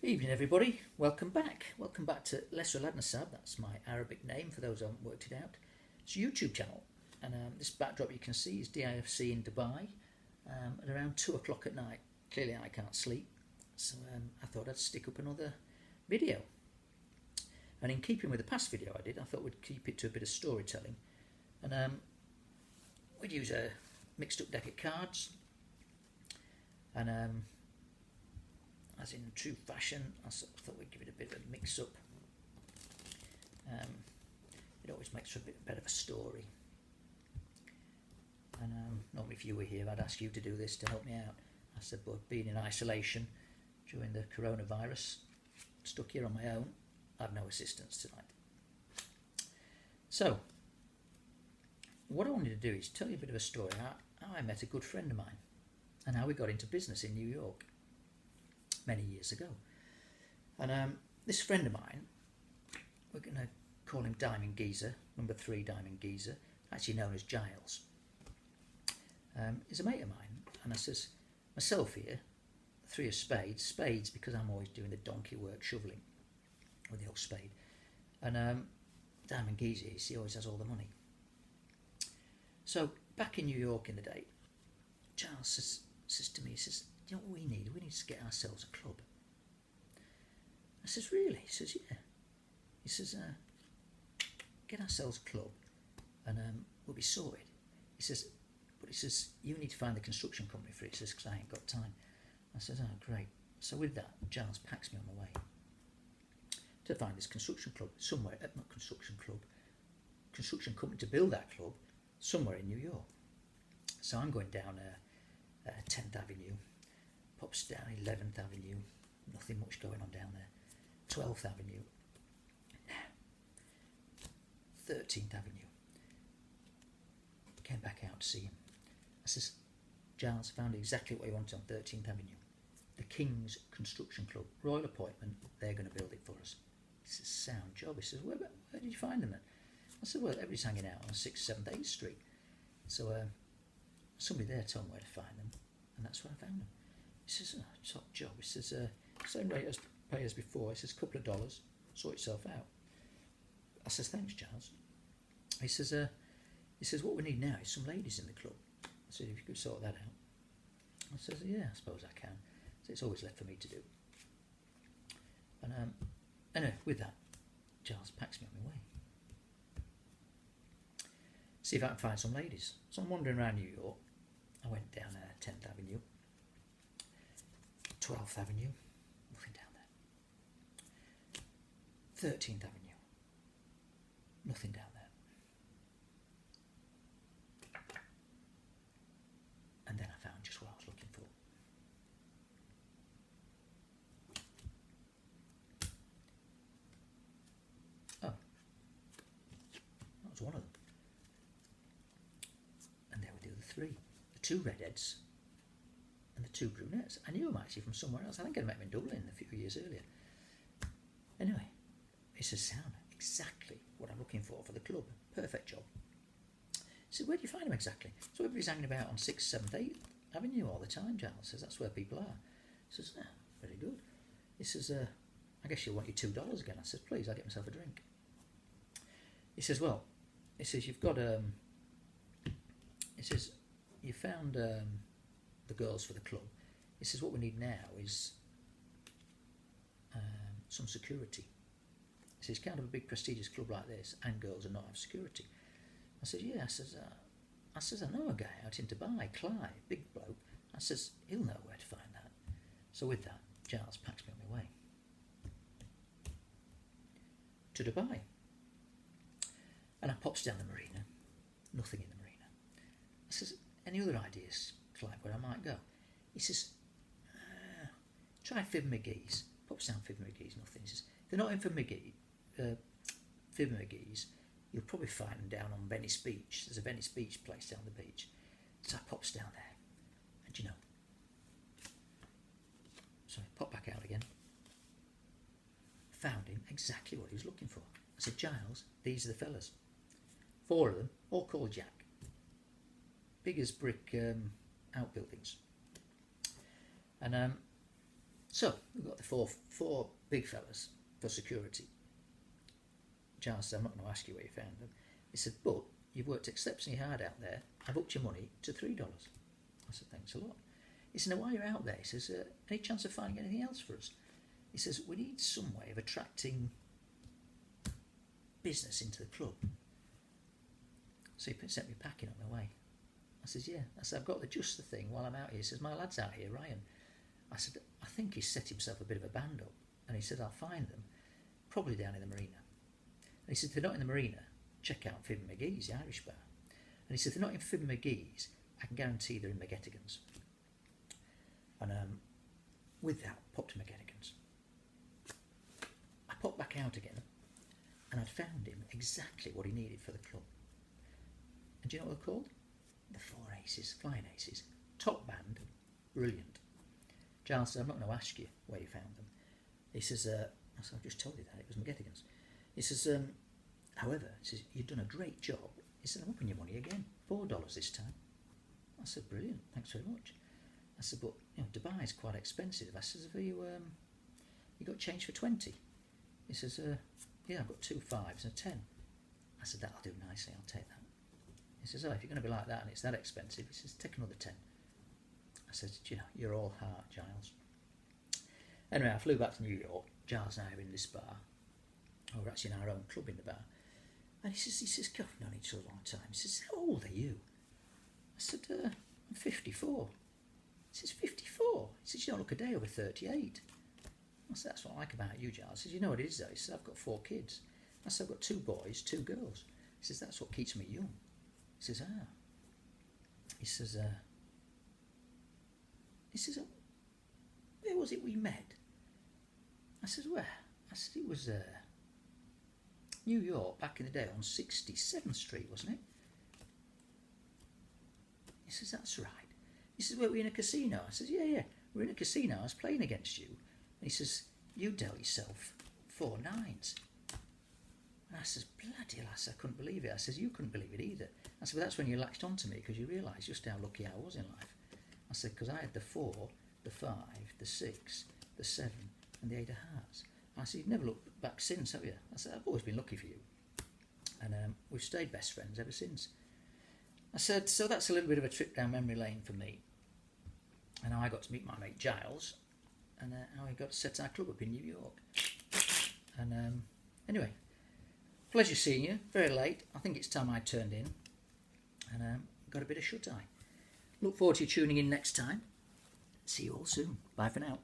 Evening everybody, welcome back. Welcome back to Lesser Ladnasab, that's my Arabic name for those who haven't worked it out. It's a YouTube channel, and this backdrop you can see is DIFC in Dubai at around 2 o'clock at night. Clearly I can't sleep, so I thought I'd stick up another video. And in keeping with the past video I did, I thought we'd keep it to a bit of storytelling. And we'd use a mixed up deck of cards, and as in true fashion, I sort of thought we'd give it a bit of a mix-up. It always makes for a bit better of a story. And normally if you were here, I'd ask you to do this to help me out. I said, but being in isolation during the coronavirus, stuck here on my own, I have no assistance tonight. So, what I wanted to do is tell you a bit of a story how I met a good friend of mine and how we got into business in New York many years ago. And this friend of mine, we're going to call him Diamond Geezer, number 3 Diamond Geezer, actually known as Giles. He's a mate of mine, and I says, myself here, 3 of spades because I'm always doing the donkey work, shoveling with the old spade. And Diamond Geezer, he always has all the money. So back in New York in the day, Giles says to me, he says, you know what we need? We need to get ourselves a club. I says, really? He says, yeah. He says, get ourselves a club and we'll be sorted. He says, but he says, you need to find the construction company for it. He says, because I ain't got time. I says, oh, great. So with that, Giles packs me on the way to find this construction club somewhere, not construction club, construction company to build that club somewhere in New York. So I'm going down 10th Avenue, pops down 11th Avenue, nothing much going on down there, 12th Avenue, 13th Avenue. Came back out to see him. I says, Giles, found exactly what he wanted on 13th Avenue. The King's Construction Club, royal appointment, they're going to build it for us. He says, sound job. He says, where did you find them then? I said, well, everybody's hanging out on 6th, 7th, 8th Street. So somebody there told me where to find them, and that's where I found them. He says, oh, top job. He says, same rate as pay as before. He says, a couple of dollars, sort yourself out. I says, thanks, Giles. He says, what we need now is some ladies in the club. I said, if you could sort that out. I says, yeah, I suppose I can. So it's always left for me to do. And anyway, with that, Giles packs me on my way. See if I can find some ladies. So I'm wandering around New York. I went down 10th Avenue, 12th Avenue, nothing down there. 13th Avenue, nothing down there. And then I found just what I was looking for. Oh, that was one of them. And there we do the 3. The 2 redheads and the 2 brunettes. I knew them actually from somewhere else. I think I met them in Dublin a few years earlier. Anyway, it's a sound, exactly what I'm looking for the club. Perfect job. He said, where do you find them exactly? So everybody's hanging about on 6th, 7th, 8th Avenue all the time, Giles says. That's where people are. He says, very good. He says, I guess you'll want your $2 again. I said, please, I'll get myself a drink. He says, well, he says, you've got, he says, you found the girls for the club. He says, what we need now is some security. He says, can't have a big prestigious club like this and girls and not have security. I said, yeah. I says, I know a guy out in Dubai, Clive, big bloke. I says, he'll know where to find that. So with that, Giles packs me on my way to Dubai. And I pops down the marina, nothing in the marina. I says, any other ideas, Clive, where I might go? He says, try Fib McGee's. Pops down Fib McGee's, nothing. He says, if they're not in Fib McGee's, you'll probably find them down on Venice Beach. There's a Venice Beach place down the beach. So I pops down there. And you know, so I pop back out again. Found him exactly what he was looking for. I said, Giles, these are the fellas. 4 of them, all called Jack. Big as brick outbuildings. And So we've got the four big fellas for security. Giles said, I'm not going to ask you where you found them. He said, but you've worked exceptionally hard out there. I've upped your money to $3. I said, thanks a lot. He said, now while you're out there, he says, any chance of finding anything else for us? He says, we need some way of attracting business into the club. So he sent me packing on my way. I says, yeah. I said, I've got just the thing while I'm out here. He says, my lad's out here, Ryan. I said, I think he's set himself a bit of a band up. And he said, I'll find them, probably down in the marina. And he said, if they're not in the marina, check out Fib and McGee's, the Irish bar. And he said, if they're not in Fib and McGee's, I can guarantee they're in McGettigan's. And with that, popped to McGettigan's. I popped back out again, and I'd found him exactly what he needed for the club. And do you know what they're called? The Four Aces, Flying Aces. Top band, brilliant. Giles said, I'm not going to ask you where you found them. He says, I said, I've just told you that, it was McGettigan's. He says, however, he says, you've done a great job. He said, I'm upping your money again, $4 this time. I said, brilliant, thanks very much. I said, but you know, Dubai is quite expensive. I said, have you got change for 20? He says, yeah, I've got 2 5s and a 10. I said, that'll do nicely, I'll take that. He says, oh, if you're going to be like that and it's that expensive, he says, take another 10. I said, you know, you're all heart, Giles. Anyway, I flew back to New York. Giles and I are in this bar. Oh, we're actually in our own club in the bar. And he says, God, we've known each other a long time. He says, how old are you? I said, I'm 54. He says, 54? He says, you don't look a day over 38. I said, that's what I like about you, Giles. He says, you know what it is, though? He says, I've got 4 kids. I said, I've got 2 boys, 2 girls. He says, that's what keeps me young. He says, He says, where was it we met? I said, where? I said, it was New York, back in the day, on 67th Street, wasn't it? He says, that's right. He says, were we in a casino? I says, yeah, we're in a casino. I was playing against you. And he says, you dealt yourself 4 9s. And I says, bloody lass, I couldn't believe it. I says, you couldn't believe it either. I said, well, that's when you latched onto me, because you realised just how lucky I was in life. I said, because I had the 4, the 5, the 6, the 7, and the 8 of hearts. I said, you've never looked back since, have you? I said, I've always been lucky for you. And we've stayed best friends ever since. I said, so that's a little bit of a trip down memory lane for me. And I got to meet my mate Giles, and how he got to set our club up in New York. And anyway, pleasure seeing you. Very late. I think it's time I turned in, and got a bit of shut-eye. Look forward to you tuning in next time. See you all soon. Bye for now.